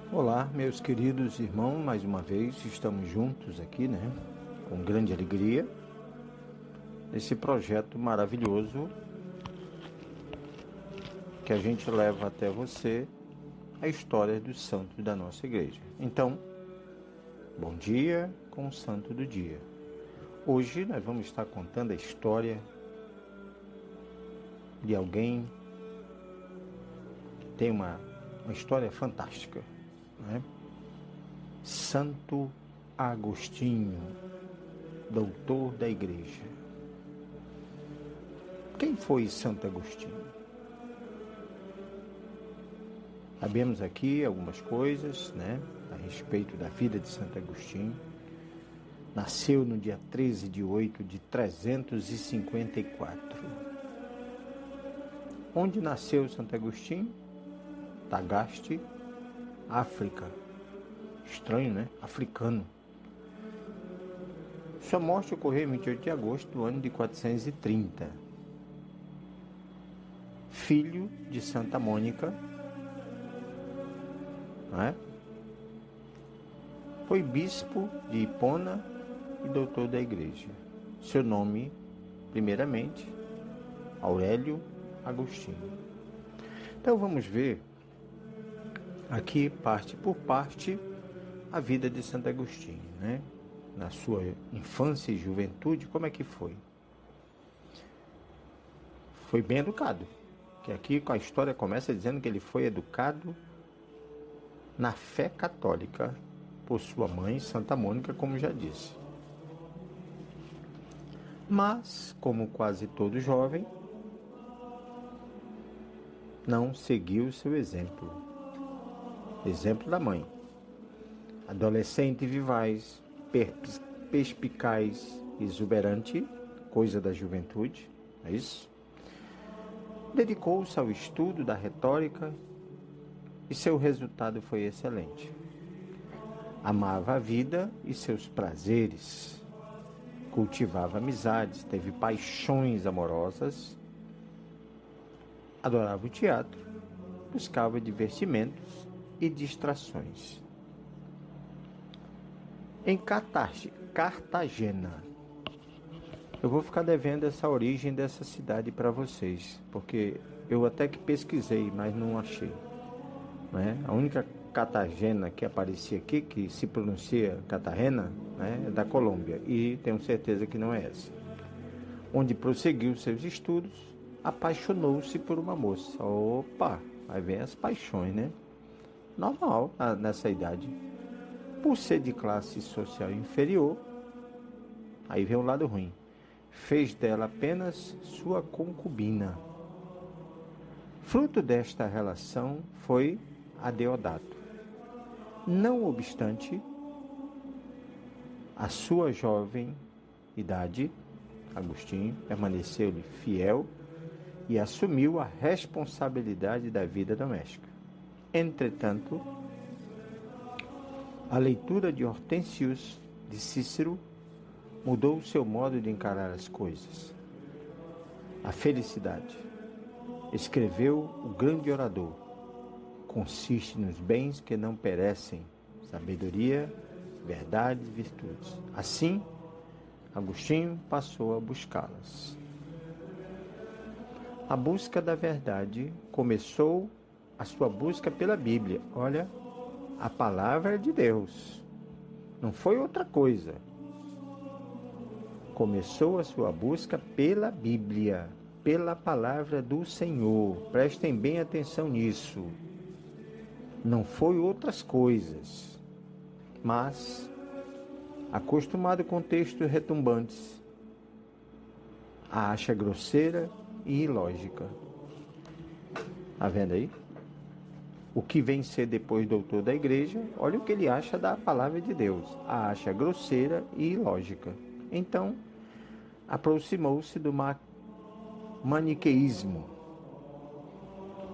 Olá, meus queridos irmãos, mais uma vez estamos juntos aqui, né? Com grande alegria, nesse projeto maravilhoso que a gente leva até você a história dos santos da nossa igreja. Então, bom dia com o santo do dia. Hoje nós vamos estar contando a história de alguém que tem uma história fantástica, né? Santo Agostinho, doutor da igreja. Quem foi Santo Agostinho? Sabemos aqui algumas coisas, né, a respeito da vida de Santo Agostinho. Nasceu no dia 13 de 8 de 354. Onde nasceu Santo Agostinho? Tagaste, África. Estranho, né? Africano. Sua morte ocorreu em 28 de agosto do ano de 430. Filho de Santa Mônica, né? Foi bispo de Hipona e doutor da igreja. Seu nome, primeiramente, Aurélio Agostinho. Então vamos ver aqui, parte por parte, a vida de Santo Agostinho, né? Na sua infância e juventude, como é que foi? Foi bem educado. Que aqui a história começa dizendo que ele foi educado na fé católica por sua mãe, Santa Mônica, como já disse. Mas, como quase todo jovem, não seguiu seu exemplo. Exemplo da mãe. Adolescente vivaz, perspicaz, exuberante, coisa da juventude, é isso? Dedicou-se ao estudo da retórica e seu resultado foi excelente. Amava a vida e seus prazeres, cultivava amizades, teve paixões amorosas, adorava o teatro, buscava divertimentos e distrações. Em Cartagena, eu vou ficar devendo essa origem dessa cidade para vocês, porque eu até que pesquisei, mas não achei, né? A única Cartagena que aparecia aqui, que se pronuncia Cartagena, né, é da Colômbia, e tenho certeza que não é essa. Onde prosseguiu seus estudos, apaixonou-se por uma moça. Opa, aí vem as paixões, né? Normal nessa idade. Por ser de classe social inferior, aí vem o lado ruim, fez dela apenas sua concubina. Fruto desta relação foi Adeodato. Não obstante, a sua jovem idade, Agostinho permaneceu-lhe fiel e assumiu a responsabilidade da vida doméstica. Entretanto, a leitura de Hortensius de Cícero mudou o seu modo de encarar as coisas. A felicidade, escreveu o grande orador, consiste nos bens que não perecem, sabedoria, verdade e virtudes. Assim, Agostinho passou a buscá-las. A busca da verdade começou a sua busca pela Bíblia. Olha, a palavra de Deus. Não foi outra coisa. Começou a sua busca pela Bíblia, pela palavra do Senhor. Prestem bem atenção nisso. Não foi outras coisas. Mas, acostumado com textos retumbantes, a acha grosseira e ilógica. Tá vendo aí? O que vem ser depois doutor da igreja, olha o que ele acha da palavra de Deus. A acha grosseira e ilógica. Então, aproximou-se do maniqueísmo.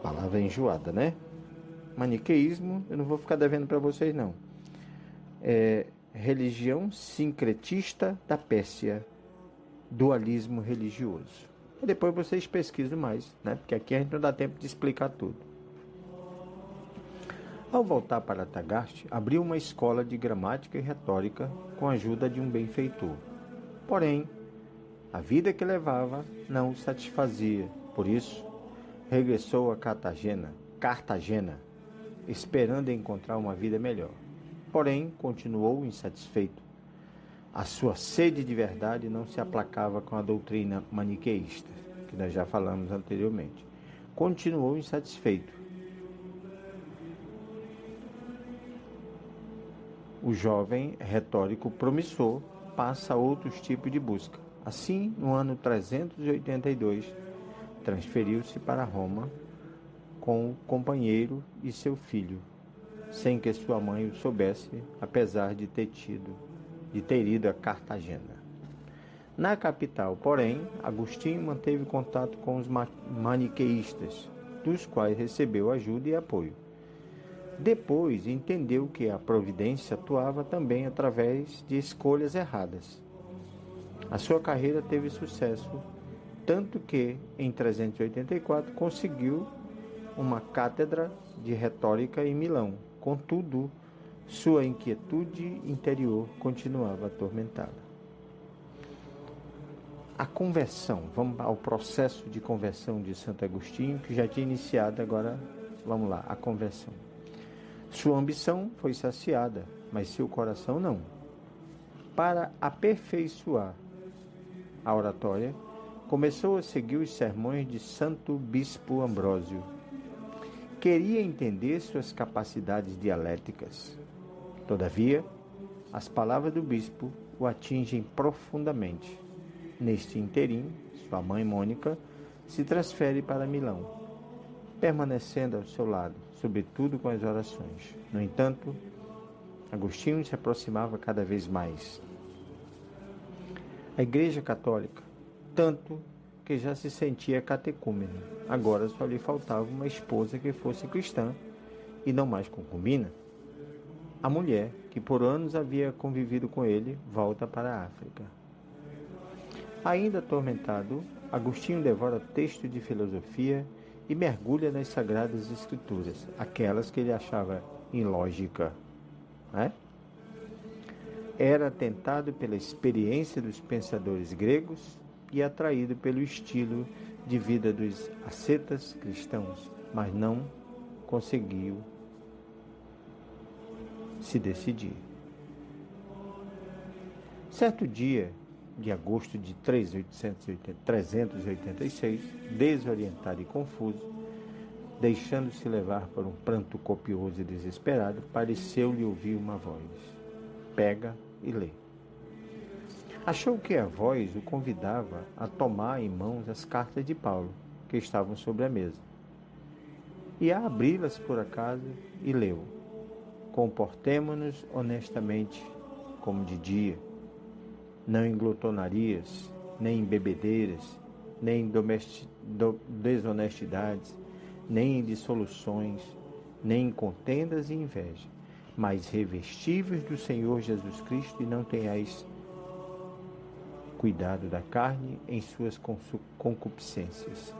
Palavra enjoada, né? Maniqueísmo, eu não vou ficar devendo para vocês, não. É religião sincretista da Pérsia, dualismo religioso. E depois vocês pesquisam mais, né? Porque aqui a gente não dá tempo de explicar tudo. Ao voltar para Tagaste, abriu uma escola de gramática e retórica com a ajuda de um benfeitor. Porém, a vida que levava não o satisfazia. Por isso, regressou a Cartagena, esperando encontrar uma vida melhor. Porém, continuou insatisfeito. A sua sede de verdade não se aplacava com a doutrina maniqueísta, que nós já falamos anteriormente. Continuou insatisfeito. O jovem retórico promissor passa a outros tipos de busca. Assim, no ano 382, transferiu-se para Roma com o companheiro e seu filho, sem que sua mãe o soubesse, apesar de ter ido a Cartagena. Na capital, porém, Agostinho manteve contato com os maniqueístas, dos quais recebeu ajuda e apoio. Depois entendeu que a providência atuava também através de escolhas erradas. A sua carreira teve sucesso, tanto que, em 384, conseguiu uma cátedra de retórica em Milão. Contudo, sua inquietude interior continuava atormentada. A conversão, vamos ao processo de conversão de Santo Agostinho, que já tinha iniciado, agora vamos lá, a conversão. Sua ambição foi saciada, mas seu coração não. Para aperfeiçoar a oratória, começou a seguir os sermões de Santo Bispo Ambrósio. Queria entender suas capacidades dialéticas. Todavia, as palavras do bispo o atingem profundamente. Neste interim, sua mãe Mônica se transfere para Milão, permanecendo ao seu lado, sobretudo com as orações. No entanto, Agostinho se aproximava cada vez mais. A Igreja Católica, tanto que já se sentia catecúmeno. Agora só lhe faltava uma esposa que fosse cristã e não mais concubina. A mulher, que por anos havia convivido com ele, volta para a África. Ainda atormentado, Agostinho devora textos de filosofia e mergulha nas Sagradas Escrituras, aquelas que ele achava ilógica. Era tentado pela experiência dos pensadores gregos e atraído pelo estilo de vida dos ascetas cristãos, mas não conseguiu se decidir. Certo dia de agosto de 386, desorientado e confuso, deixando-se levar por um pranto copioso e desesperado, pareceu-lhe ouvir uma voz. Pega e lê. Achou que a voz o convidava a tomar em mãos as cartas de Paulo, que estavam sobre a mesa, e a abri-las por acaso, e leu: Comportemo-nos honestamente, como de dia, não em glutonarias, nem em bebedeiras, nem em desonestidades, nem em dissoluções, nem em contendas e inveja, mas revestíveis do Senhor Jesus Cristo, e não tenhais cuidado da carne em suas concupiscências.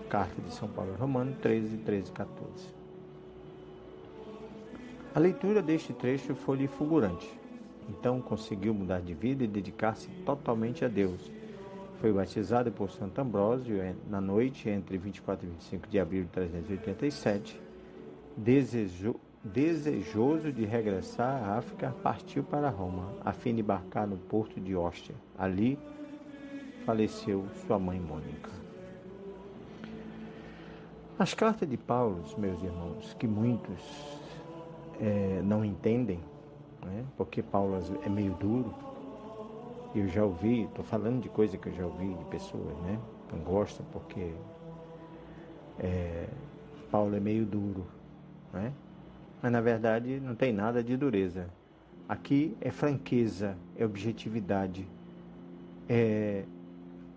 Carta de São Paulo Romano 13, 14. A leitura deste trecho foi-lhe fulgurante. Então conseguiu mudar de vida e dedicar-se totalmente a Deus. Foi batizado por Santo Ambrósio na noite entre 24 e 25 de abril de 387. Desejoso de regressar à África, partiu para Roma, a fim de embarcar no porto de Ostia. Ali faleceu sua mãe Mônica. As cartas de Paulo, meus irmãos, que muitos não entendem, porque Paulo é meio duro. Eu já ouvi, estou falando de coisa que eu já ouvi de pessoas, não gostam porque Paulo é meio duro, mas na verdade não tem nada de dureza. Aqui é franqueza, é objetividade, é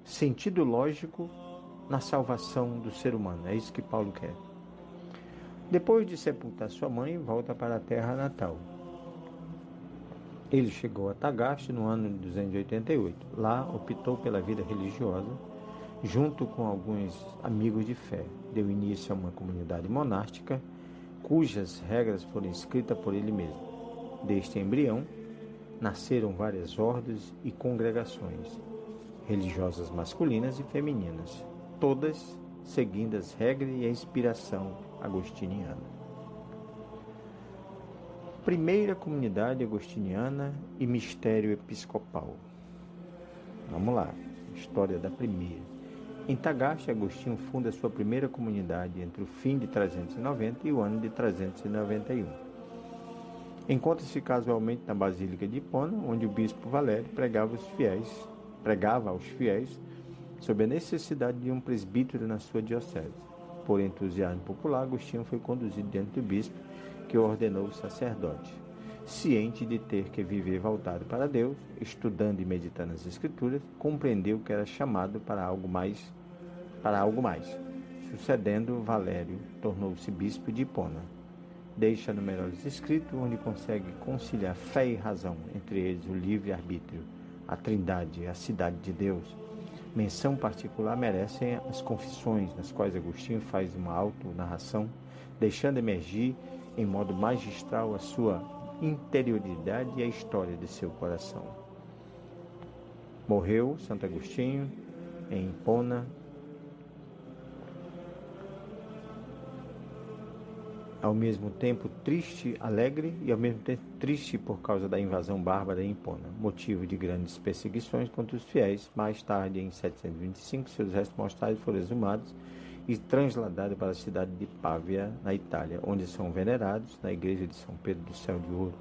sentido lógico na salvação do ser humano. É isso que Paulo quer. Depois de sepultar sua mãe, volta para a terra natal. Ele chegou a Tagaste no ano de 288. Lá optou pela vida religiosa, junto com alguns amigos de fé. Deu início a uma comunidade monástica, cujas regras foram escritas por ele mesmo. Deste embrião nasceram várias ordens e congregações religiosas masculinas e femininas, todas seguindo as regras e a inspiração agostiniana. Primeira comunidade agostiniana e mistério episcopal. Vamos lá, história da primeira. Em Tagaste, Agostinho funda sua primeira comunidade entre o fim de 390 e o ano de 391. Encontra-se casualmente na Basílica de Hipona, onde o bispo Valério pregava aos fiéis sobre a necessidade de um presbítero na sua diocese. Por entusiasmo popular, Agostinho foi conduzido diante do bispo, que o ordenou sacerdote. Ciente de ter que viver voltado para Deus, estudando e meditando as Escrituras, compreendeu que era chamado para algo mais. Sucedendo Valério, tornou-se bispo de Hipona. Deixa numerosos escritos onde consegue conciliar fé e razão, entre eles o livre-arbítrio, a Trindade, a cidade de Deus. Menção particular merecem as confissões, nas quais Agostinho faz uma auto-narração, deixando emergir em modo magistral a sua interioridade e a história de seu coração. Morreu Santo Agostinho em Hipona, ao mesmo tempo triste, alegre e ao mesmo tempo triste por causa da invasão bárbara em Hipona, motivo de grandes perseguições contra os fiéis. Mais tarde, em 725, seus restos mortais foram exumados e transladados para a cidade de Pávia, na Itália, onde são venerados na igreja de São Pedro do Céu de Ouro.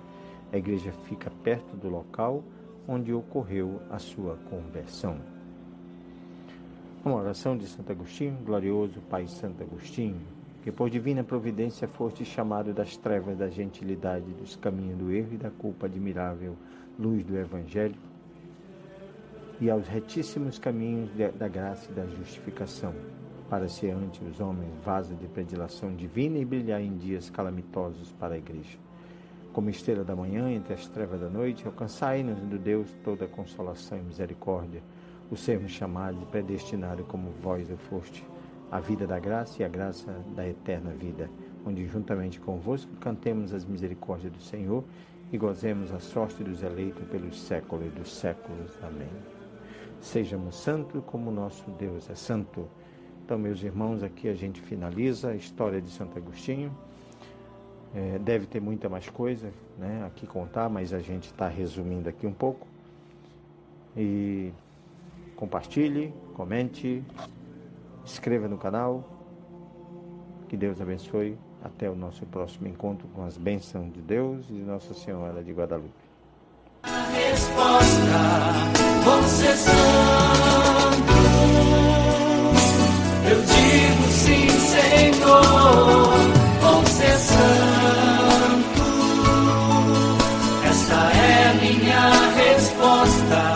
A igreja fica perto do local onde ocorreu a sua conversão. Uma oração de Santo Agostinho. Glorioso Pai Santo Agostinho, que por divina providência foste chamado das trevas da gentilidade, dos caminhos do erro e da culpa admirável luz do Evangelho, e aos retíssimos caminhos da graça e da justificação, para ser ante os homens vaso de predileção divina e brilhar em dias calamitosos para a Igreja. Como estrela da manhã entre as trevas da noite, alcançai-nos do Deus toda consolação e misericórdia, o sermos chamados e predestinados como vós o foste, a vida da graça e a graça da eterna vida, onde juntamente convosco cantemos as misericórdias do Senhor e gozemos a sorte dos eleitos pelos séculos dos séculos. Amém. Sejamos santos como nosso Deus é santo. Então, meus irmãos, aqui a gente finaliza a história de Santo Agostinho. Deve ter muita mais coisa, né, aqui contar, mas a gente está resumindo aqui um pouco. E compartilhe, comente, inscreva no canal. Que Deus abençoe. Até o nosso próximo encontro com as bênçãos de Deus e de Nossa Senhora de Guadalupe. A resposta, vão ser santos. Eu digo sim, Senhor, vão ser santos. Esta é minha resposta.